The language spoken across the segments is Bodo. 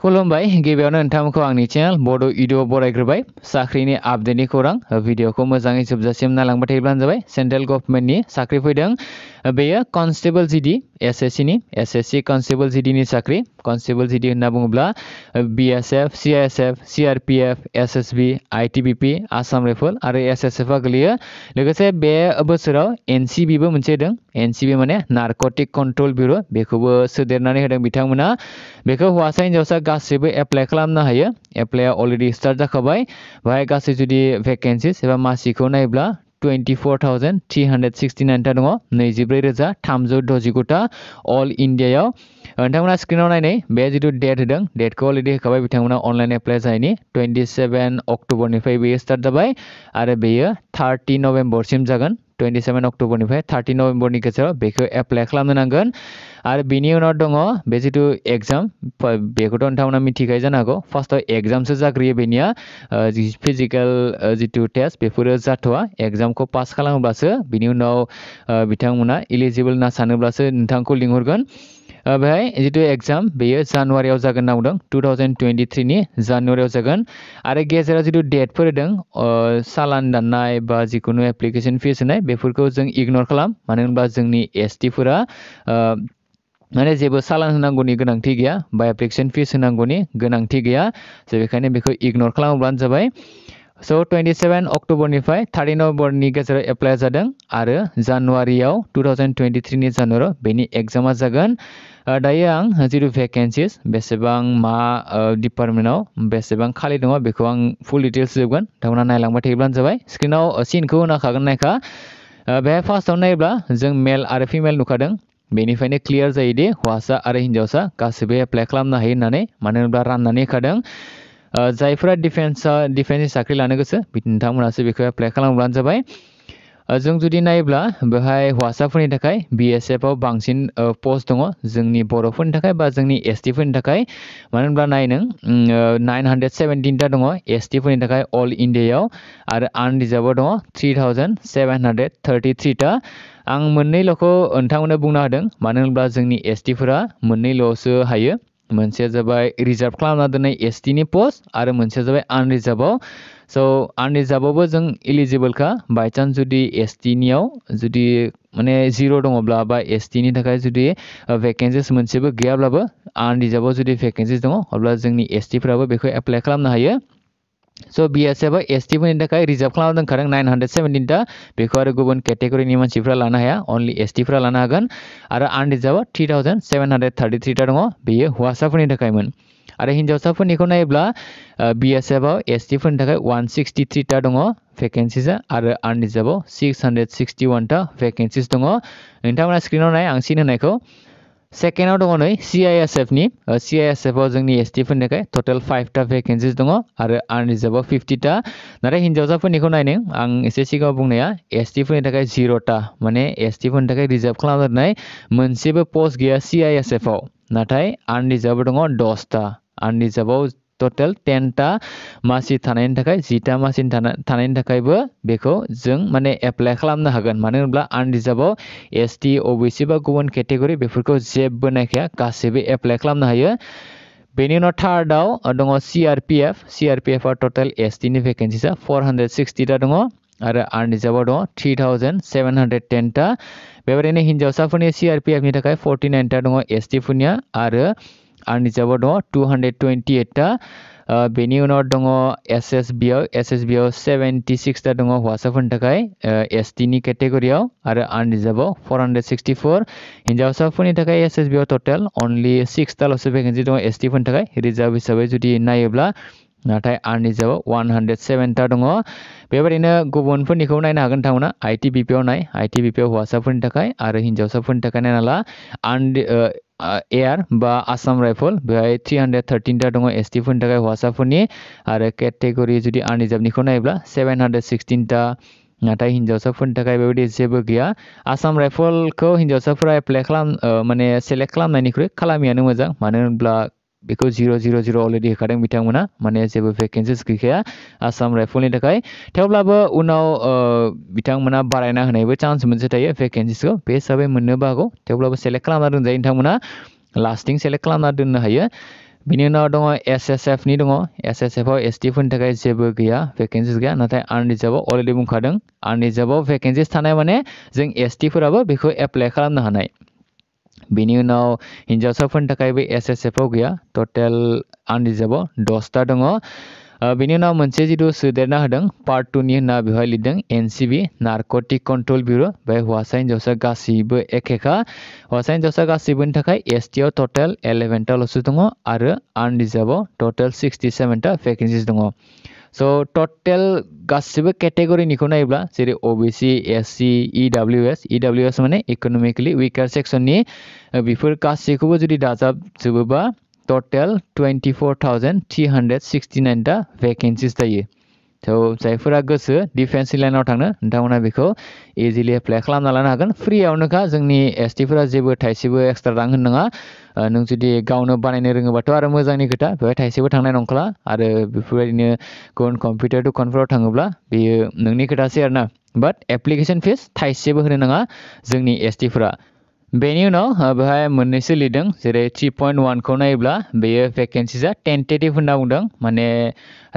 खुलुमबाय गिबियावनो नोंथांमोनखौ आंनि चेनेल बड' भिडिअ बरायग्रोबाय साख्रिनि आपडेटनि खौरां भिडिअखौ मोजाङै जोबजासिम नायलांबाय थायोब्लानो जाबाय सेन्ट्रेल गभर्नमेन्टनि साख्रि फैदों बेयो कनस्टेबल जिडि एसएससि कनस्टेबल जिडिनि साख्रि कनस्टेबल जिडि होनना बुङोब्ला BSF CISF CRPF SSB ITBP Assam rifle आरो एसएसएफआ गोलैयो लोगोसे बे बोसोराव एनसिबिबो मोनसे होदों एनसिबि माने नारकटिक कन्ट्रोल ब्यूरो बेखौबो सोदेरनानै होदों बिथांमोना बेखौ हौवासा हिनजावसा गासैबो एप्लाइ खालामनो हायो एप्लाइआ अलरेडि स्टार्ट जाखाबाय बेहाय गासै जुदि भेकेन्सिस एबा मासिखौ नायोब्ला 24,369 टा दङ 24,369 टा अल इन्डियायाव नोंथांमोना स्क्रिनाव नायनाय बे जिथु डेट होदों डेटखौ अलरेडि होखाबाय बिथांमोना अनलाइन एप्लाइ जायैनि 27 अक्ट'बरनिफ्राय बेयो स्टार्ट जाबाय आरो बेयो 30 नभेम्बरसिम जागोन 27 अक्ट'बरनिफ्राय 30 नभेम्बरनि गेजेराव बेखौ एप्लाइ खालामनो नांगोन आरो बिनि उनाव दङ बे जिथु एग्जाम बेखौथ' नोंथांमोना मिथिखायो जानो हागौ फार्स्टआव एग्जामसो जाग्रोयो बेनिया फिजिकेल जिथु टेस्ट बेफोरो जाथ'वा एग्जामखौ पास खालामोब्लासो बिनि उनाव बिथांमोना इलिजिबोल होनना सानोब्लासो नोंथांखौ लिंहरगोन बेहाय जिथु एग्जाम बेयो जानुवारियाव जागोन होनना बुंदों 2023 नि जानुवारियाव जागोन आरो गेजेराव जिथु डेटफोर होदों सालान दाननाय बा जिखुनु एप्लिकेसन फिस होनाय बेफोरखौ जों इगनर खालाम मानो होनबा जोंनि एसटिफोरा माने जेबो सालान होनांगौनि गोनांथि गैया बा एप्लिकेसन फिस होनांगौनि गोनांथि गैया स' बेखायनो बेखौ इगनर खालामोब्लानो जाबाय स' 27 अक्ट'बरनिफ्राय 30 नभेम्बरनि गेजेराव एप्लाइ जादों आरो जानुवारियाव 2023 नि जानुवारियाव बेनि एग्जामा जागोन दायो आं जिथु भेकेन्सिस बेसेबां मा डिपार्टमेन्टआव बेसेबां खालि दङ बेखौ आं फुल डिटेल्स होजोबगोन नोंथांमोना नायलांबाय थायोब्लानो जाबाय स्क्रिनाव सिनखौ होखागोन नायखा बेहाय फार्स्टआव नायोब्ला जों मेल आरो फिमेल नुखादों बेनिफ्रायनो क्लियार जायोदि हौवासा आरो हिन्जावसा गासैबो एप्लाइ खालामनो हायो होननानै मानो होनोब्ला राननानै होखादों जायफोरा डिफेन्सनि साख्रि लानो गोसो नोंथांमोनासो बेखौ एप्लाइ खालामब्लानो जाबाय जों जुदि नायोब्ला बेहाय हौवासाफोरनि थाखाय बिएसएफआव बांसिन पस्ट दङ जोंनि बर'फोरनि थाखाय बा जोंनि एसटिफोरनि थाखाय मानो होनब्ला नाय नों 917 टा दङ एसटिफोरनि थाखाय अल इन्डियायाव आरो आनरिजार्भआव दङ 3,733 टा आं मोननैल'खौ नोंथांमोननो बुंना होदों मानो होनब्ला जोंनि एसटिफोरा मोननैल'सो हायो मोनसेया जाबाय रिजार्भ खालामना दोननाय एसटिनि पस्ट आरो मोनसेया जाबाय आनरिजार्भआव स' आनरिजार्भआवबो जों इलिजिबोलखा बायचान्स जुदि एसटिनियाव जुदि माने जिर' दङब्ला बा एसटिनि थाखाय जुदि भेकेन्सिस मोनसेबो गैयाब्लाबो आनरिजार्भआव जुदि भेकेन्सिस दङ अब्ला जोंनि एसटिफ्राबो बेखौ एप्लाइ खालामनो हायो स' बिएसएफआ एसटिफोरनि थाखाय रिजार्भ खालामना दोनखादों 917 टा बेखौ आरो गुबुन केटेगरिनि मानसिफ्रा लानो हाया अनलि एसटिफ्रा लानो हागोन आरो आनरिजार्भआव 3,733 टा दङ बेयो हौवासाफोरनि थाखायमोन आरो हिन्जावसाफोरनिखौ नायोब्ला बिएसएफआव एसटिफोरनि थाखाय 163 टा दङ भेकेन्सिसा आरो आनरिजार्भआव 661 टा भेकेन्सिस दङ नोंथांमोना स्क्रिनाव नाय आं सिन होनायखौ सेकेन्डआव दङ नै सिआइएसएफनि सिआइएसएफआव जोंनि एसटिफोरनि थाखाय टटेल 5 टा भेकेन्सिस दङ आरो आनरिजार्भआव 50 टा नाथाय हिन्जावसाफोरनिखौ नायनो आं एसे सिगाङाव बुंनाया एसटिफोरनि थाखाय 0 टा माने एसटिफोरनि थाखाय रिजार्भ खालामना दोननाय मोनसेबो पस्ट गैया सिआइएसएफआव नाथाय आनरिजार्भआव दङ 10 टा आनरिजार्भआव टटेल 10 टा मासि थानायनि थाखाय 10 टा मासि थानायनि थाखायबो बेखौ जों माने एप्लाइ खालामनो हागोन मानो होनब्ला आनरिजार्भआव एसटि ओबिसि बा गुबुन केटेगरि बेफोरखौ जेबो नायखाया गासैबो एप्लाइ खालामनो हायो बेनि उनाव थार्डआव दङ सिआरपिएफआ टटेल एसटिनि भेकेन्सिसा 460 टा दङ आरो आनरिजार्भआव दङ 3,710 टा बेबायदिनो हिन्जावसाफोरनि सिआरपिएफनि थाखाय 49 टा दङ एसटिफोरनिया आरो आनरिजार्भआव दङ 228 टा बेनि उनाव दङ एसएसबिआव 76 टा दङ हौवासाफोरनि थाखाय एसटिनि केटेगरियाव आरो आनरिजार्भआव 464 हिन्जावसाफोरनि थाखाय एसएसबिआव टटेल अनलि 6 टाल'सो भेकेन्सि दङ एसटिफोरनि थाखाय रिजार्भ हिसाबै जुदि नायोब्ला नाथाय आनरिजार्भआव 107 टा दङ बेबायदिनो गुबुनफोरनिखौ नायनो हागोन नोंथांमोना आइटिबिपिआव नाय आइटिबिपिआव हौवासाफोरनि थाखाय आरो हिन्जावसाफोरनि थाखाय नायना ला एयार बा आसाम राइफल बेहाय 313 टा दङ एसटिफोरनि थाखाय हौवासाफोरनि आरो केटेगरि जुदि आनरिजार्भनिखौ नायोब्ला 716 टा नाथाय हिन्जावसाफोरनि थाखाय बेबायदि जेबो गैया आसाम राइफलखौ हिन्जावसाफोरा एप्लाइ माने सेलेक्ट खालामनायनिख्रुइ खालामियानो मोजां मानो होनब्ला बेखौ 000 अलरेडि होखादों बिथांमोना माने जेबो भेकेन्सिस गैखाया आसाम राइफलनि थाखाय थेवब्लाबो उनाव बिथांमोना बारायना होनायबो चान्स मोनसे थायो भेकेन्सिसखौ बे हिसाबै मोननोबो हागौ थेवब्लाबो सेलेक्ट खालामना दोनजायो नोंथांमोना लास्टिं सेलेक्ट खालामना दोननो हायो बिनि उनाव दङ SSF नि दङ SSF आव ST फोरनि थाखाय जेबो गैया भेकेन्सिस गैया नाथाय आनरिजार्भआव अलरेडि बुंखादों आनरिजार्भआव भेकेन्सिस थानाय माने जों ST फोराबो बेखौ एप्लाइ खालामनो हानाय बिनि उनाव हिन्जावसाफोरनि थाखायबो SSF आव गैया टटेल आनरिजार्भआव 10टा दङ बिनि उनाव मोनसे जिथु सोदेरना होदों पार्ट 2 नि होनना बेवहाय लिरदों NCB नारकटिक कन्ट्रोल ब्यूरो बे हौवासा हिन्जावसा गासैबो एखेखा हौवासा हिन्जावसा गासैबोनि थाखाय ST आव टटेल 11टाल'सो दङ आरो आनरिजार्भआव टटेल 67टा भेकेन्सिस दङ स' टटेल गासिबो केटेगरिनिखौ नायोब्ला जेरै OBC SC EWS माने इक'नमिकेलि विकार सेक्सननि बेफोर गासैखौबो जुदि दाजाबजोबोबा टटेल 24,369टा भेकेन्सिस थायो थ' जायफोरा गोसो डिफेन्स लाइनाव थांनो नोंथांमोना बेखौ इजिलि एप्लाइ खालामना लानो हागोन फ्रियावनोखा जोंनि STफोरा जेबो थाइसेबो एक्सट्रा रां होनो नाङा नों जुदि गावनो बानायनो रोङोबाथ' आरो मोजांनि खोथा बेवहाय थाइसेबो थांनाय नंखाला आरो बेफोरबायदिनो गुबुन कम्पिउटार दखानफोराव थाङोब्ला बेयो नोंनि खोथासै आरोना बाट एप्लिकेसन फिस थाइसेबो होनो नाङा जोंनि STफोरा बेनि उनाव बेवहाय मोननैसो लिरदों जेरै 3.1 खौ नायोब्ला बेयो भेकेन्सिसा टेन्टेटिभ होनना बुंदों माने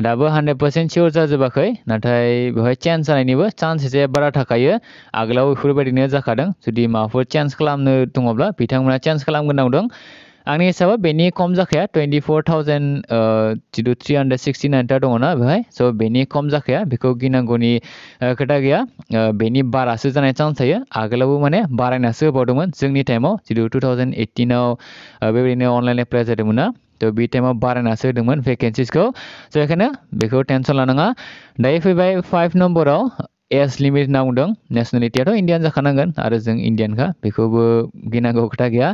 दाबो 100% सियर जाजोबाखै नाथाय बेवहाय चेन्ज जानायनिबो चान्स एसे बारा थाखायो आगोलाव बेफोरबायदिनो जाखादों जुदि माबाफोर चेन्ज खालामनो दङब्ला बिथांमोना चेन्ज खालामगोन होनना बुंदों आंनि हिसाबाव बेनि खम जाखाया 24,369टा दङना बेवहाय स' बेनि खम जाखाया बेखौ गिनांगौनि खोथा गैया बेनि बारासो जानाय चान्स थायो आगोलावबो माने बारायनासो होबावदोंमोन जोंनि टाइमाव जितु 2018आव बेबायदिनो अनलाइन एप्लाइ जादोंमोन ना थ' बे टाइमाव बारायनासो होदोंमोन भेकेन्सिसखौ स' बेखायनो बेखौ टेनसन लानाङा दायो फैबाय 5 नम्बराव एज लिमिट होनना बुंदों नेसनेलिटियाथ' इण्डियान जाखानांगोन आरो जों इण्डियानखा बेखौबो गिनांगौ खोथा गैया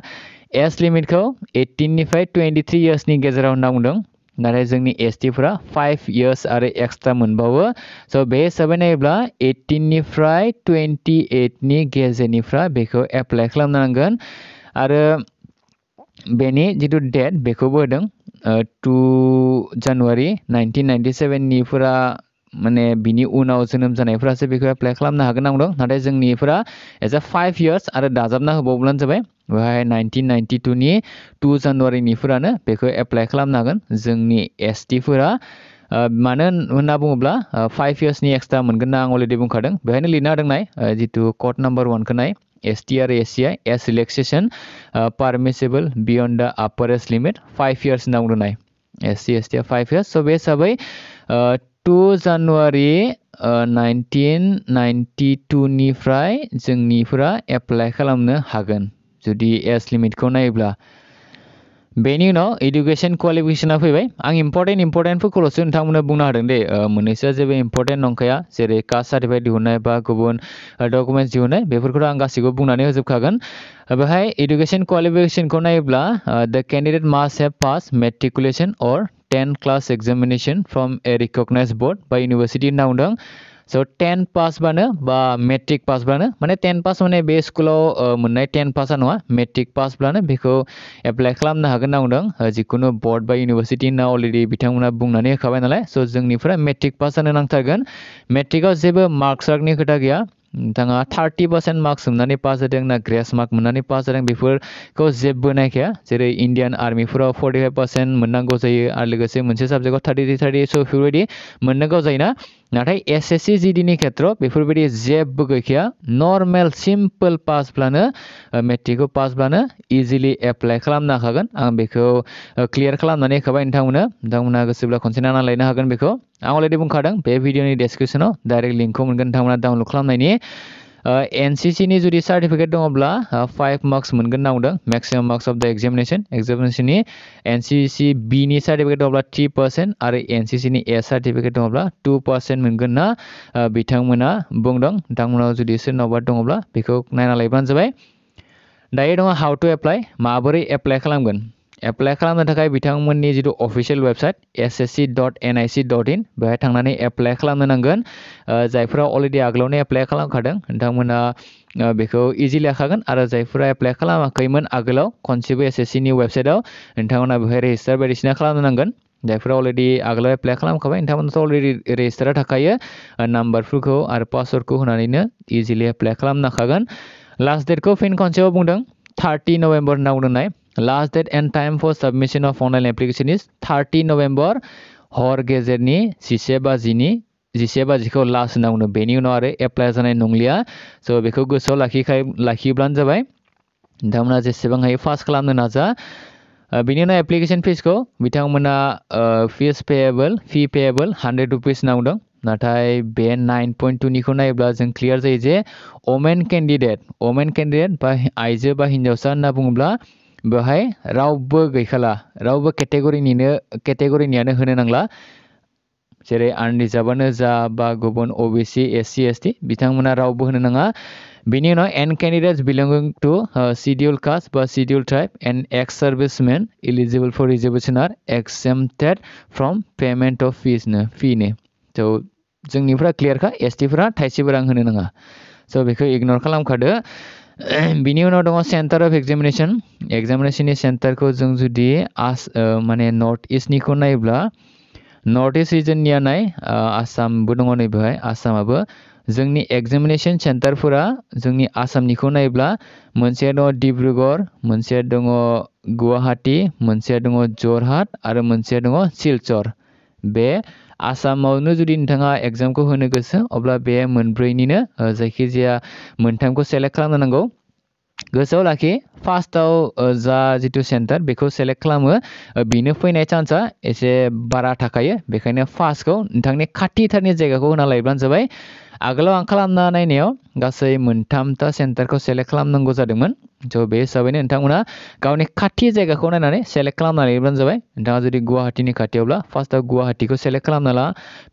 एज लिमिटखौ 18 निफ्राय 23 इयार्सनि गेजेराव होनना बुंदों नाथाय जोंनि STफोरा 5 इयार्स आरो एक्सट्रा मोनबावो स' बे हिसाबै नायोब्ला 18 निफ्राय 28नि गेजेरनिफ्राय बेखौ एप्लाइ खालामनांगोन आरो बेनि जिथु डेट बेखौबो होदों 2 जानुवारि 1997निफोरा माने बिनि उनाव जोनोम जानायफोरासो बेखौ एप्लाइ खालामनो हागोन होनना बुंदों नाथाय जोंनिफोरा एज ए 5 इयार्स आरो दाजाबना होबावब्लानो जाबाय बेवहाय 1992नि 2 जानुवारिनिफोरानो बेखौ एप्लाइ खालामनो हागोन जोंनि STफोरा मानो होनना बुङोब्ला 5 इयार्सनि एक्सट्रा मोनगोन ना आं अलरेडि बुंखादों बेवहायनो लिरना होदों नाय जितु कड नाम्बार 1 खौ नाय ST आरो SCI एज रिलेक्सेसन पारमिसिबल बियन्ड द आपार एज लिमिट 5 इयार्स होनना बुंदों नाय SC ST 5 इयार्स स' बे हिसाबै 2 जानुवारि 1992निफ्राय जोंनिफोरा एप्लाइ खालामनो हागोन जुदि एज लिमिटखौ नायोब्ला बेनि उनाव एडुकेशन क्वालिफिकेशना फैबाय आं इम्पर्टेन्टफोरखौल'सो नोंथांमोननो बुंनो हादों दे मोननैसोआ जेबो इम्पर्टेन्ट नंखाया जेरै कास्ट सार्टिफिकेट दिहुननाय बा गुबुन डकुमेन्टस दिहुननाय बेफोरखौथ' आं गासैखौबो बुंनानै होजोबखागोन बेवहाय एडुकेशन क्वालिफिकेशनखौ नायोब्ला द candidate mast have pass matriculation और 10 class examination from A recognised board बा यूनिवर्सिटी होनना बुंदों स' 10 पास बानो बा मेट्रिक पास बानो माने 10 पास माने बे स्कुलाव मोननाय 10 पासा नङा मेट्रिक पास बानो बेखौ एप्लाइ खालामनो हागोन होनना बुंदों जिखुनु बोर्ड बा यूनिवर्सिटी होनना अलरेडि बिथांमोना बुंनानै होखाबाय नालाय स' जोंनिफ्रा मेट्रिक पास जानो नांथारगोन मेट्रिकआव जेबो मार्कसनि खोथा गैया नोंथाङा 30% मार्क्स मोननानै पास जादों ना ग्रेस मार्क मोननानै पास जादों बेफोरखौ जेबो नायखाया जेरै इण्डियान आर्मिफोराव 45% मोननांगौ जायो आरो लोगोसे मोनसे साबजेक्टआव 30 स' बेफोरबायदि मोननांगौ जायोना नाथाय SSC GD नि खेथ्रआव बेफोरबायदि जेबो गैखाया नर्मेल सिम्पोल पासब्लानो मेट्रिकखौ पासब्लानो इजिलि एप्लाइ खालामनो हाखागोन आं बेखौ क्लियार खालामनानै होखाबाय नोंथांमोना गोसोब्ला खनसे नायना लायनो हागोन बेखौ आं अलरेडि बुंखादों बे भिडिअनि डेसक्रिपसनाव डाइरेक्ट लिंकखौ मोनगोन नोंथांमोना डाउनलड खालामनायनि NCC नि जुदि सार्टिफिकेट दङब्ला 5 मार्क्स मोनगोन होनना बुंदों मेक्सिमाम मार्क्स अफ द एग्जामिनेशननि NCC B नि सार्टिफिकेट दङब्ला 3% आरो NCC नि A सार्टिफिकेट दङब्ला 2% मोनगोन ना बिथांमोना बुंदों नोंथांमोनाव जुदि सोरनावबा दङब्ला बेखौ नायना लायबानो जाबाय दायो दङ हाउ टु एप्लाइ माबोरै एप्लाइ खालामगोन एप्लाइ खालामनो थाखाय बिथांमोननि जिथु अफिसियेल वेबसाइट ssc.nic.in बेवहाय थांनानै एप्लाइ खालामनो नांगोन जायफोरा अलरेडि आगोलावनो एप्लाइ खालामखादों नोंथांमोना बेखौ इजिलि हाखागोन आरो जायफोरा एप्लाइ खालामाखैमोन आगोलाव खनसेबो SSC नि वेबसाइटआव नोंथांमोना बेवहाय रेजिस्टार बायदिसिना खालामनो नांगोन जायफोरा अलरेडि आगोलाव एप्लाइ खालामखाबाय नोंथांमोनाथ' अलरेडि रेजिस्टारा थाखायो नाम्बारफोरखौ आरो पासवर्डखौ होनानैनो इजिलि एप्लाइ खालामनो हाखागोन लास्ट डेटखौ फिन खनसेबाव बुंदों 30 नभेम्बर होनना बुंदोंनाय last date and time for submission of online application is 30 November हर गेजेरनि 11 बाजिखौ लास्ट होनना बुङो। बेनि उनाव आरो एप्लाइ जानाय नंलिया। स' बेखौ गोसोआव लाखिब्लानो जाबाय। नोंथांमोना जेसेबां हायो फास्ट खालामनो नाजा। बिनि उनाव एप्लिकेशन फिसखौ बिथांमोना फिस पेएबल 100 रुपिस होनना बुंदों। नाथाय बे 9.2 निखौ नायोब्ला जों क्लियार जायो जे वमेन केन्डिडेट बा आइजो बा हिन्जावसा होनना बुङोब्ला बेवहाय रावबो गैखाला, रावबो केटेगरिनियानो होनो नांला। जेरै आनरिजार्भआनो जा बा गुबुन ओबिसि एससि एसटि बिथांमोना रावबो होनो नाङा। बिनि उनाव एन केन्डिडेट्स बिलंगिं टु शिडिउल कास्ट बा schedule tribe and ex servicemen eligible for reservation are exempted from payment of फिनो। थ' जोंनिफ्रा क्लियारखा एसटिफोरा थाइसेबो रां होनो नाङा। स' बेखौ इगनर खालामखादो। बिनि उनाव दङ सेन्टार अफ एग्जामिनेशननि सेन्टारखौ जों जुदि माने नर्थ इस्टनिखौ नायोब्ला नर्थ इस्ट रिजननिया नाय आसामबो दङ नै बेवहाय आसामाबो। जोंनि एग्जामिनेशन सेन्टारफोरा जोंनि आसामनिखौ नायोब्ला मोनसेया दङ डिब्रुगड़, मोनसेया दङ गुवाहाटी, मोनसेया दङ जरहाट आरो मोनसेया दङ सिलचर। बे आसामावनो जुदि नोंथाङा एग्जामखौ होनो गोसो अब्ला बे मोनब्रैनिनो जायखिजाया मोनथामखौ सेलेक्ट खालामनो नांगौ। गोसोआव लाखि फार्स्टआव जा जिथु सेन्टार बेखौ सेलेक्ट खालामो बेनो फैनाय चान्सआ एसे बारा थाखायो। बेखायनो फार्स्टखौ नोंथांनि खाथिथारनि जायगाखौ होना लायोब्लानो जाबाय। आगोलाव आं खालामना नायनायाव गासै मोनथामथा सेन्टारखौ सेलेक्ट खालामनांगौ जादोंमोन। थ' बे हिसाबैनो नोंथांमोना गावनि खाथि जायगाखौ नायनानै सेलेक्ट खालामना लायोब्लानो जाबाय। नोंथाङा जुदि गुवाहाटीनि खाथियावब्ला फार्स्टआव गुवाहाटीखौ सेलेक्ट खालामना ला।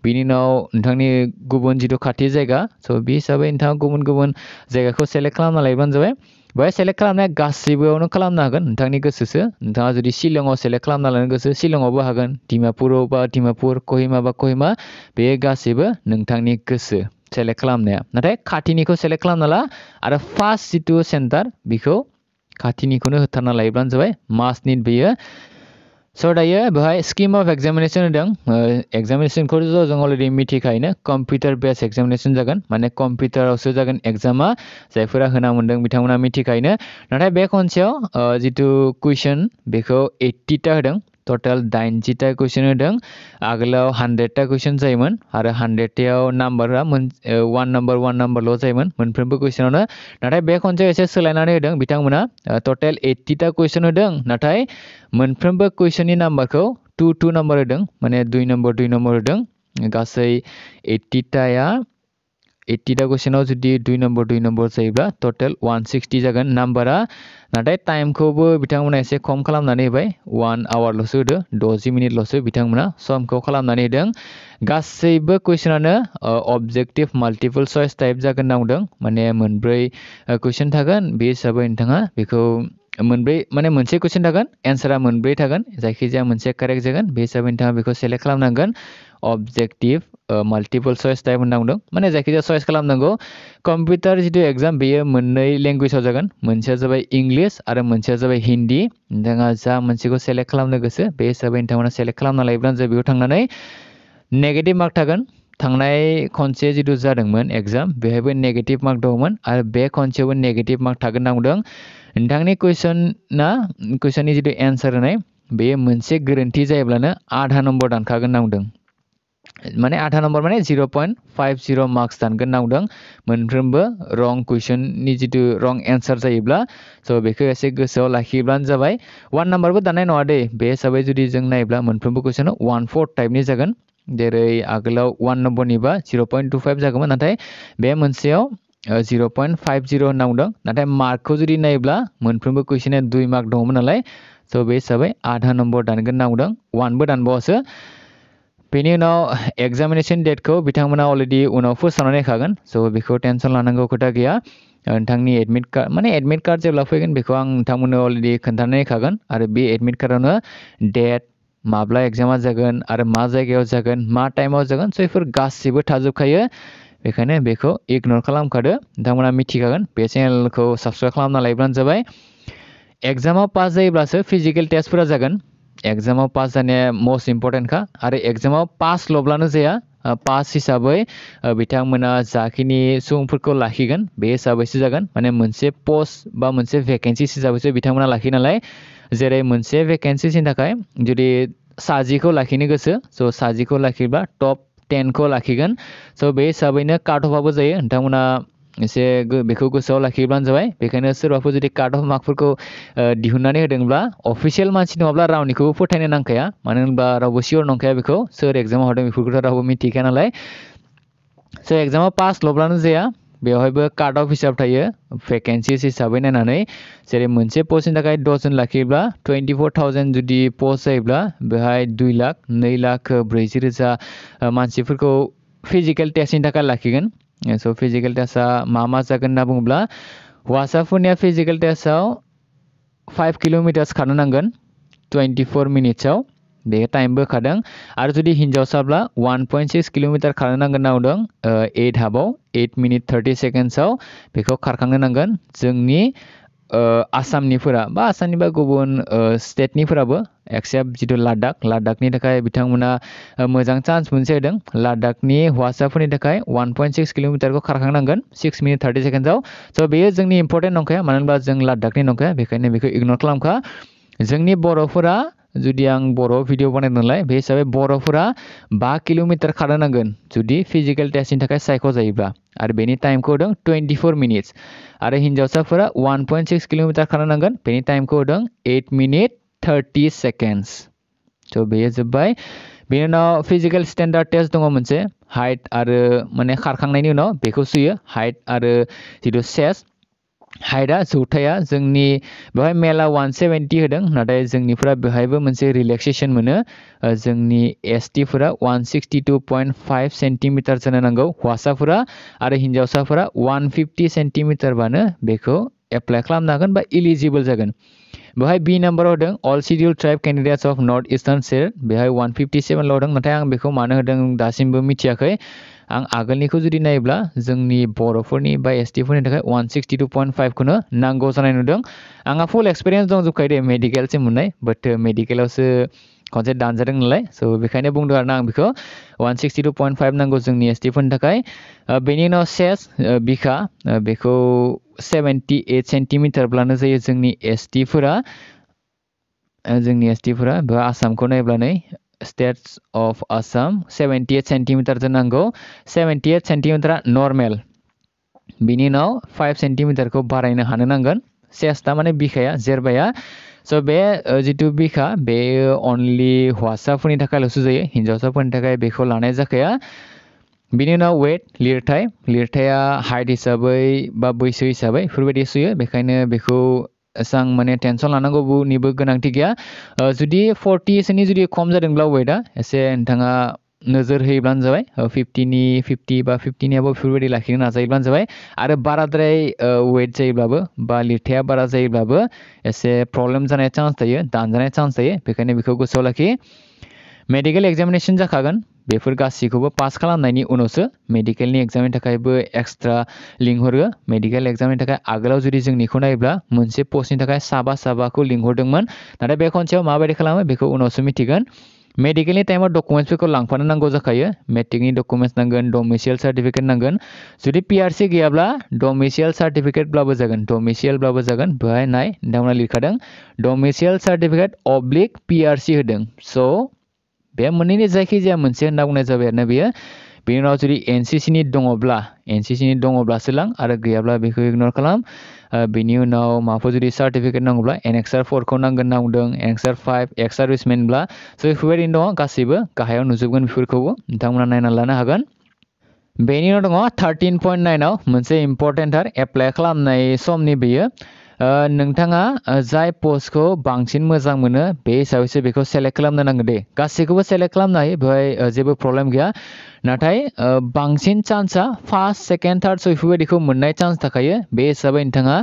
बिनि उनाव नोंथांनि गुबुन जिथु खाथि जायगा स' बे हिसाबै नोंथाङा गुबुन गुबुन जायगाखौ सेलेक्ट खालामना लायोब्लानो जाबाय। बेहाय सेलेक्ट खालामनाया गासिबोआवनो खालामनो हागोन, नोंथांनि गोसोसो। नोंथाङा जुदि शिलंआव सेलेक्ट खालामना लानो गोसो शिलंआवबो हागोन, डिमापुराव बा डिमापुर, कहिमा बा कहिमा, बे गासैबो नोंथांनि गोसो सेलेक्ट खालामनाया। नाथाय खाथिनिखौ सेलेक्ट खालामना ला आरो फार्स्ट जिथु सेन्टार बेखौ खाथिनिखौनो होथारना लायोब्लानो जाबाय। मास्ट निड बेयो। स' दायो बेवहाय स्किम अफ एग्जामिनेशन होदों। एग्जामिनेशनखौ जों अलरेडि मिथिखायोनो कम्पिउटार बेस्ड एग्जामिनेशन जागोन, माने कम्पिउटारावसो जागोन एग्जामा। जायफोरा होना मोन्दों बिथांमोना मिथिखायोनो। नाथाय बे खनसेयाव जिथु कुइसन बेखौ 80टा होदों। टटेल 80टा कुइसन होदों। आगोलाव 100टा कुइसन जायोमोन आरो 100टायाव नाम्बारा 1 नाम्बारल' जायोमोन मोनफ्रोमबो कुइसनावनो। नाथाय बे खनसेयाव एसे सोलायनानै होदों बिथांमोना। टटेल 80टा कुइसन होदों, नाथाय मोनफ्रोमबो कुइसननि नाम्बारखौ 2 नाम्बार होदों, माने 2 नाम्बार होदों। गासै 80टा कुइसनाव जुदि 2 नाम्बार जायोब्ला टटेल 160 जागोन नाम्बारा। नाथाय टाइमखौबो बिथांमोना एसे खम खालामनानै होबाय। 1 आवारल'सो होदो, 60 मिनिटल'सो बिथांमोना समखौ खालामनानै होदों। गासैबो कुइसनानो अबजेक्टिभ माल्टिपल चइस टाइप जागोन होनना बुंदों। माने मोनब्रै कुइसन थागोन, बे हिसाबै नोंथाङा बेखौ मोनब्रै माने मोनसे कुइसन थागोन, एन्सारा मोनब्रै थागोन, जायखिजाया मोनसे कारेक्ट जागोन। बे हिसाबै नोंथाङा बेखौ सेलेक्ट खालामनांगोन। अबजेक्टिभ माल्टिपल चइस टाइप होनना बुंदों, माने जायखिजाया चइस खालामनांगौ। कम्पिउटार जिथु एग्जाम बेयो मोननै लेंगुवेजाव जागोन, मोनसेया जाबाय इंलिस आरो मोनसेया जाबाय हिन्दी। नोंथाङा जा मोनसेखौ सेलेक्ट खालामनो गोसो बे हिसाबै नोंथांमोना सेलेक्ट खालामना लायोब्लानो जाय बेयाव थांनानै नेगेटिभ मार्क थागोन। थांनाय खनसे जिथु जादोंमोन एग्जाम बेवहायबो नेगेटिभ मार्क दंमोन आरो बे खनसेयावबो नेगेटिभ मार्क थागोन होनना बुंदों। नोंथांनि कुइसननि जिथु एन्सार होनाय बेयो मोनसे गोरोन्थि जायोब्लानो आधा नम्बर दानखागोन होनना बुंदों। माने आधा नम्बर माने 0.50 मार्क्स दानगोन होनना बुंदों मोनफ्रोमबो रं कुइसननि जिथु रं एन्सार जायोब्ला। स' बेखौ एसे गोसोआव लाखिब्लानो जाबाय। 1 नाम्बारबो दाननाय नङा दे। बे हिसाबै जुदि जों नायोब्ला मोनफ्रोमबो कुइसनाव 1/4 टाइपनि जागोन। जेरै आगोलाव 1 नम्बरनिबा 0.25 जागौमोन, नाथाय बे मोनसेयाव 0.50 होनना बुंदों। नाथाय मार्कखौ जुदि नायोब्ला मोनफ्रोमबो कुइसना 2 मार्क दङमोन नालाय, स' बे हिसाबै आधा नम्बर दानगोन होनना बुंदों, 1बो दानबावासो। बेनि उनाव एग्जामिनेशन डेटखौ बिथांमोना अलरेडि उनाव फोसावनानै होखागोन, स' बेखौ टेनसन लानांगौ खोथा गैया। नोंथांनि एडमिट कार्ड जेब्ला फैगोन बेखौ आं नोंथांमोननो अलरेडि खोन्थानानै होखागोन। आरो बे एडमिट कार्डआवनो डेट, माब्ला एग्जामा जागोन आरो मा जायगायाव जागोन, मा टाइमाव जागोन, स' बेफोर गासिबो थाजोबखायो। बेखायनो बेखौ इगनर खालामखादो। नोंथांमोना मिथिखागोन। बे चेनेलखौ साबस्क्राइब खालामना लायोब्लानो जाबाय। एग्जामाव पास जायोब्लासो फिजिकेल टेस्टफोरा जागोन। एग्जामाव पास जानाया मस्ट इम्परटेन्टखा। आरो एग्जामाव पासल'ब्लानो जाया, पास हिसाबै बिथांमोना जाखिनि सुबुंफोरखौ लाखिगोन बे हिसाबैसो जागोन। माने मोनसे पस्ट बा मोनसे भेकेन्सिस हिसाबैसो बिथांमोना लाखियो नालाय, जेरै मोनसे भेकेन्सिसनि थाखाय जुदि 60 खौ लाखिनो गोसो स' 60 खौ लाखिब्ला टप 10 खौ लाखिगोन स' बे हिसाबैनो काट अफआबो जायो नोंथांमोना एसे बेखौ गोसोआव लाखिब्लानो जाबाय बेखायनो सोरबाफोर जुदि काट अफ मार्कफोरखौ दिहुननानै होदोंब्ला अफिसियेल मानसि नङाब्ला रावनिखौबो फोथायनो नांखाया मानो होनबा रावबो सियर नंखाया बेखौ सोर एग्जामाव हरदों बेफोरखौथ' रावबो मिथिखाया नालाय स' एग्जामाव पास लब्लानो जाया बेवहायबो काट अफ हिसाब थायो भेकेन्सिस हिसाबै नायनानै जेरै मोनसे पस्टनि थाखाय 10 जन लाखियोब्ला 24,000 जुदि पस्ट जायोब्ला बेहाय 2 लाख 2 लाख 40,000 मानसिफोरखौ फिजिकेल टेस्टनि थाखाय लाखिगोन स' फिजिकेल टेस्टआ मा जागोन होनना बुङोब्ला हौवासाफोरनिया फिजिकेल टेस्टआव 5 किल'मिटार्स खारनो नांगोन 24 मिनिट्सआव बे टाइमबो होखादों आरो जुदि हिन्जावसाब्ला 1.6 किल'मिटार खारनो नांगोन होनना बुंदों 8 हाफआव 8 मिनिट 30 सेकेन्ड्सआव बेखौ खारखांनो नांगोन जोंनि आसामनिफोरा बा आसामनि बा गुबुन स्टेटनिफोराबो एक्सेप्ट जिथु लादाखनि थाखाय बिथांमोना मोजां चान्स मोनसे होदों लादाखनि हौवासाफोरनि थाखाय 1.6 किल'मिटारखौ खारखांनांगोन 6 मिनिट 30 सेकेन्ड्सआव स' बेयो जोंनि इम्परटेन्ट नंखाया मानो होनबा जों लादाखनि नंखाया बेखायनो बेखौ इगनर खालामखा जोंनि बर'फोरा जुदि आं बर' भिडिअ बानायदों नालाय बे हिसाबै बर'फोरा 5 किल'मिटार खारनो नांगोन जुदि फिजिकेल टेस्टनि थाखाय सायख'जायोब्ला आरो बेनि टाइमखौ होदों 24 मिनिट्स आरो हिन्जावसाफोरा 1.6 किल'मिटार खारनो नांगोन बेनि टाइमखौ होदों 8 मिनिट 30 सेकेन्ड्स स' बेयो जोब्बाय बेनि उनाव फिजिकेल स्टेन्डार्ड टेस्ट दङ मोनसे हाइट आरो माने खारखांनायनि उनाव बेखौ सुयो हाइट आरो जिथु चेस्ट हाइटआ जौथाया जोंनि बेवहाय मेला 170 होदों नाथाय जोंनिफ्रा बेवहायबो मोनसे रिलेक्सेसन मोनो जोंनि एसटिफोरा 162.5 सेन्टिमिटार जानो नांगौ हौवासाफोरा आरो हिन्जावसाफोरा 150 सेन्टिमिटारबानो बेखौ एप्लाइ खालामनो हागोन बा इलिजिबल जागोन बेवहाय बी नाम्बाराव होदों all schedule tribe candidates of north eastern state बेवहाय 157 ल' होदों नाथाय आं बेखौ मानो होदों दासिमबो मिथियाखै आं आगोलनिखौ जुदि नायोब्ला जोंनि बर'फोरनि बा एसटिफोरनि थाखाय 162.5 खौनो नांगौ जानाय नुदों आंहा फुल एक्सपिरियेन्स दंजोबखायो दे मेडिकेलसिम मोननाय बाट मेडिकेलावसो खनसे दानजादों नालाय स' बेखायनो बुंदों आरोना आं बेखौ 162.5 नांगौ जोंनि एसटिफोरनि थाखाय बेनि उनाव सेस बिखा बेखौ 78 सेन्टिमिटारब्लानो जायो जोंनि एसटिफोरा बेवहाय आसामखौ नायब्ला नै स्टेट्स अफ आसाम 78 सेन्टिमिटार नांगौ 78 सेन्टिमिटारा नर्मेल बिनि उनाव 5 सेन्टिमिटारखौ बारायनो हानो नांगोन चेस्टआ माने बिखाया जेरबाया स' बे जिथु बिखा बेयो अनलि हौवासाफोरनि थाखायल'सो जायो हिन्जावसाफोरनि थाखाय बेखौ लानाय जाखाया बिनि उनाव वेट लिरथाया हाइट हिसाबै बा बैसो हिसाबै बेफोरबायदि सुयो बेखायनो बेखौ एसां माने टेनसन लानांगौनिबो गोनांथि गैया जुदि 40सोनि जुदि खम जादोंब्ला वेटआ एसे नोंथाङा नोजोर होयोब्लानो जाबाय 50 बा 50नियाबो बेफोरबायदि लाखिनो नाजायोब्लानो जाबाय आरो बाराद्राय वेट जायोब्लाबो बा लिरथाया बारा जायोब्लाबो एसे प्रब्लेम जानाय चान्स थायो दानजानाय चान्स थायो बेखायनो बेखौ गोसोआव लाखि मेडिकेल एग्जामिनेसन जाखागोन बेफोर गासैखौबो पास खालामनायनि उनावसो मेडिकेलनि एग्जामनि थाखायबो एक्सट्रा लिंहरो मेडिकेल एग्जामनि थाखाय आगोलाव जुदि जोंनिखौ नायोब्ला मोनसे पस्टनि थाखाय साबाखौ लिंहरदोंमोन नाथाय बे खनसेयाव माबायदि खालामो बेखौ उनावसो मिथिगोन मेडिकेलनि टाइमाव डकुमेन्ट्सफोरखौ लांफानो नांगौ जाखायो मेट्रिकनि डकुमेन्ट्स नांगोन डमिसियेल सार्टिफिकेट नांगन जुदि पिआरसि गैयाब्ला डमिसियेल सार्टिफिकेटब्लाबो जागोन बेवहाय नाय नोंथांमोना लिरखादों डमिसियेल सार्टिफिकेट अब्लिक पिआरसि होदों स' बे मोननैनि जायखिजाया मोनसे होनना बुंनाय जाबाय आरोना बेयो बेनि उनाव जुदि एनसिसिनि दङब्लासो लां आरो गैयाब्ला बेखौ इगनर खालाम बेनि उनाव माबाफोर जुदि सार्टिफिकेट नांगौब्ला एनेक्सार 4खौ नांगोन होनना बुंदों एनेक्सार 5 एक्स सार्भिसमेनब्ला स' बेफोरबायदिनो दङ गासैबो गाहायाव नुजोबगोन बेफोरखौबो नोंथांमोना नायनानै लानो हागोन बेनि उनाव दङ 13.9आव मोनसे इम्परटेन्टार एप्लाइ खालामनाय समनि बेयो नोंथाङा जाय पस्टखौ बांसिन मोजां मोनो बे हिसाबैसो बेखौ सेलेक्ट खालामनो नांगोन दे गासैखौबो सेलेक्ट खालामनो हायो बेवहाय जेबो प्रब्लेम गैया नाथाय बांसिन चान्सआ फार्स्ट सेकेन्ड थार्ड बेफोरबायदिखौ मोननाय चान्स थाखायो बे हिसाबै नोंथाङा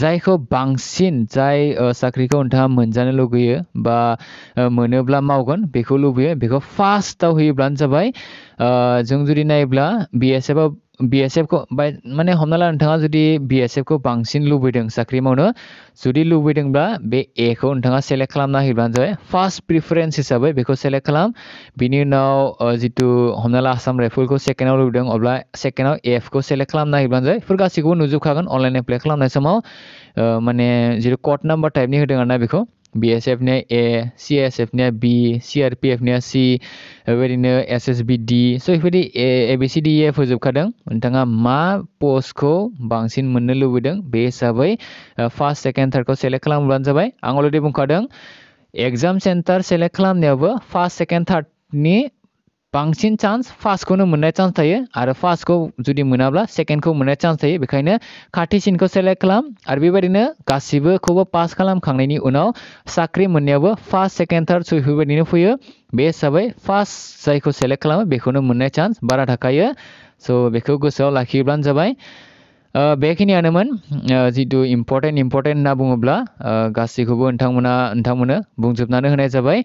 जायखौ बांसिन जाय साख्रिखौ नोंथाङा मोनजानो लुगैयो बा मोनोब्ला मावगोन बेखौ लुबैयो बेखौ फार्स्टआव होयोब्लानो जाबाय जों जुदि नायोब्ला बिएसएफखौ माने हमना ला नोंथाङा जुदि बिएसएफखौ बांसिन लुबैदों साख्रि मावनो जुदि लुबैदोंब्ला बे एखौ नोंथाङा सेलेक्ट खालामना होयोब्लानो जाबाय फार्स्ट प्रिफारेन्स हिसाबै बेखौ सेलेक्ट खालाम बिनि उनाव जितु हमना ला आसाम राइफलखौ सेकेन्डआव लुबैदों अब्ला सेकेन्डआव एफखौ सेलेक्ट खालामना होयोब्लानो जाबाय बेफोर गासैखौबो नुजोबखागोन अनलाइन एप्लाइ खालामनाय समाव माने जितु कड नाम्बार टाइपनि होदों आरोना बेखौ BSF निया A, CSF निया B, CRPF निया C, बेबायदिनो SSB D, स' बेफोरबायदि ABCDE फोजोबखादों नोंथाङा मा पस्टखौ बांसिन मोननो लुबैदों बे हिसाबै फार्स्ट सेकेन्ड थार्डखौ सेलेक्ट खालामब्लानो जाबाय आं अलरेडि बुंखादों एग्जाम सेन्टार सेलेक्ट खालामनायावबो फार्स्ट सेकेन्ड थार्डनि बांसिन चान्स फार्स्टखौनो मोननाय चान्स थायो आरो फार्स्टखौ जुदि मोनाब्ला सेकेन्डखौ मोननाय चान्स थायो बेखायनो खाथिसिनखौ सेलेक्ट खालाम आरो बेबायदिनो गासिबोखौबो पास खालामखांनायनि उनाव साख्रि मोननायावबो फार्स्ट सेकेन्ड थार्ड स' बेफोरबायदिनो फैयो बे हिसाबै फार्स्ट जायखौ सेलेक्ट खालामो बेखौनो मोननाय चान्स बारा थाखायो स' बेखौ गोसोआव लाखिब्लानो जाबाय बेखिनियानोमोन जितु इम्पर्टेन्ट होनना बुङोब्ला गासैखौबो नोंथांमोननो बुंजोबनानै होनाय जाबाय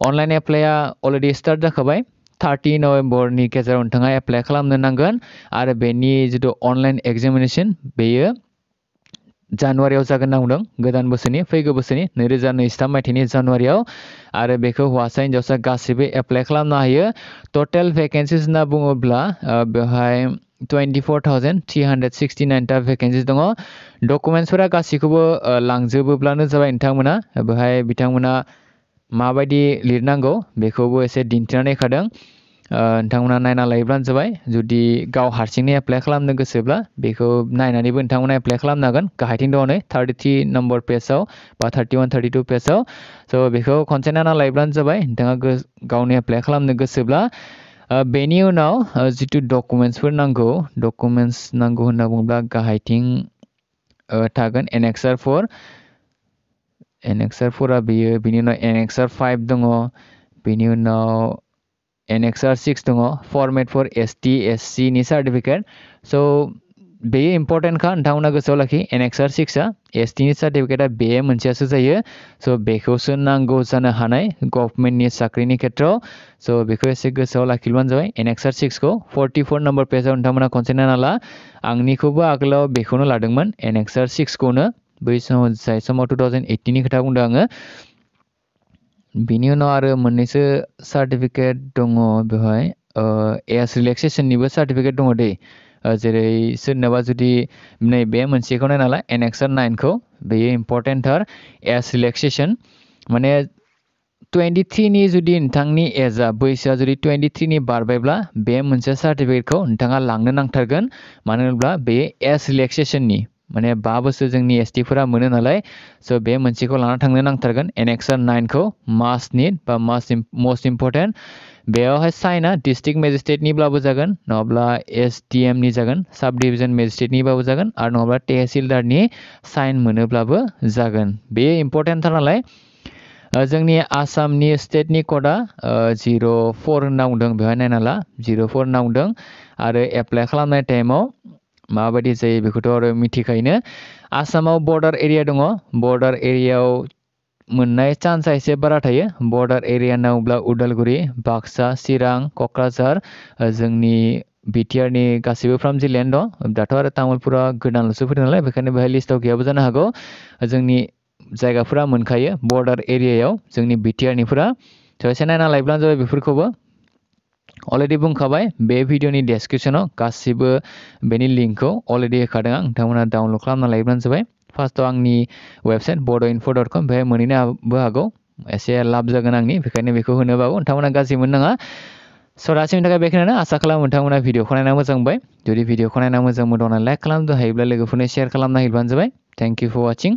अनलाइन एप्लाइआ अलरेडि स्टार्ट जाखाबाय 30 नभेम्बरनि गेजेराव नोंथाङा एप्लाइ खालामनो नांगोन आरो बेनि जितु अनलाइन एग्जामिनेसन बेयो जानुवारियाव जागोन होनना बुंदों गोदान बोसोरनि फैगौ बोसोरनि 2023 मायथाइनि जानुवारियाव आरो बेखौ हौवासा हिन्जावसा गासैबो एप्लाइ खालामनो हायो टटेल भेकेन्सिस होनना बुङोब्ला बेवहाय 24,369 टा भेकेन्सिस दङ डकुमेन्टसफोरा गासैखौबो लांजोबोब्लानो जाबाय नोंथांमोना बेवहाय बिथांमोना माबायदि लिरनांगौ बेखौबो एसे दिन्थिनानै होखादों नोंथांमोना नायना लायोब्लानो जाबाय जुदि गाव हारसिंनो एप्लाइ खालामनो गोसोब्ला बेखौ नायनानैबो नोंथांमोना एप्लाइ खालामनो हागोन गाहायथिं दङ नै 33 नम्बर पेजाव बा 31 32 पेजाव स' बेखौ खनसे नायना लायोब्लानो जाबाय नोंथाङा गावनो एप्लाइ खालामनो गोसोब्ला बेनि उनाव जितु डकुमेन्टसफोर नांगौ होनना बुङोब्ला गाहायथिं थागोन एनेक्सार 4 एनेक्सार 4आ बेयो बिनि उनाव एनेक्सार 5 दङ बेनि उनाव एनेक्सार 6 दङ फर्मेट फर ST SC नि सार्टिफिकेट स' बेयो इम्पर्टेन्टखा नोंथांमोना गोसोआव लाखि एनेक्सार 6आ ST नि सार्टिफिकेटआ बे मोनसेयासो जायो स' बेखौसो नांगौ जानो हानाय गभर्नमेन्टनि साख्रिनि खेथ्रआव स' बेखौ एसे गोसोआव लाखिब्लानो जाबाय एनेक्सार 6खौ 44 नम्बर पेजाव नोंथांमोना खनसे नायना ला आंनिखौबो आगोलाव बेखौनो लादोंमोन एनेक्सार 6खौनो बै समाव जाय समाव 2018 नि खोथा बुंदों आङो बिनि उनाव आरो मोननैसो सार्टिफिकेट दङ बेवहाय एज रिलेक्सेसननिबो सार्टिफिकेट दङ दै जेरै सोरनोबा जुदि नैबे मोनसेखौ नायना ला एनेक्सार 9खौ बेयो इम्पर्टेन्टथार एज रिलेक्सेसन माने 23 नि जुदि नोंथांनि एजआ बैसोआ जुदि 23 नि बारबायब्ला बे मोनसे सार्टिफिकेटखौ नोंथाङा लांनो नांथारगोन मानो होनोब्ला बे एज रिलेक्सेसननि माने 5 बोसोर जोंनि STफोरा मोनो नालाय स' बे मोनसेखौ लाना थांनो नांथारगोन एनेक्सार 9खौ मास्ट निड बा मस्ट इम्पर्टेन्ट बेयावहाय साइना डिस्ट्रिक्ट मेजिस्ट्रेटनिब्लाबो जागोन नङाब्ला SDMनि जागोन साब डिभिजन मेजिस्ट्रेटनिबाबो जागोन आरो नङाब्ला तहसिलदारनि साइन मोनोब्लाबो जागोन बे इम्पर्टेन्टथार नालाय जोंनि आसामनि स्टेटनि क'डआ 04 होनना बुंदों बेवहाय नायना ला 04 होनना बुंदों आरो एप्लाइ खालामनाय टाइमाव माबायदि जायो बेखौथ' आरो मिथिखायोनो आसामाव बर्डार एरिया दङ बर्डार एरियायाव मोननाय चान्सआ एसे बारा थायो बर्डार एरिया होनना बुङोब्ला उदालगुरि बाक्सा चिरां क'क्राझार जोंनि BTRनि गासैबो फ्राम जिल्लायानो दं दाथ' आरो तामुलपुरा गोदानल'सो फैदों नालाय बेखायनो बेहाय लिस्टआव गैयाबो जानो हागौ जोंनि जायगाफोरा मोनखायो बर्डार एरियायाव जोंनि BTRनिफोरा थ' एसे नायना लायोब्लानो जाबाय बेफोरखौबो अलरेडि बुंखाबाय बे भिडिअनि डेसक्रिपसनाव गासिबो बेनि लिंकखौ अलरेडि होखादों आं नोंथांमोना डाउनलड खालामना लायोब्लानो जाबाय फार्स्टआव आंनि वेबसाइट bodoinfo.com बेहाय मोनहैनोबो हागौ एसे लाब जागोन आंनि बेखायनो बेखौ होनोबाबो नोंथांमोना गाज्रि मोननाङा सरासरिनि थाखाय बेखिनियानो आसा खालामो नोंथांमोना भिडिअखौ नायना मोजां मोनबाय जुदि भिडिअखौ नायना मोजां मोनदोंब्ला लाइक खालामदो हायोब्ला लोगोफोरनो शेयार खालामना होयोब्लानो जाबाय थेंक इउ फर वाचिं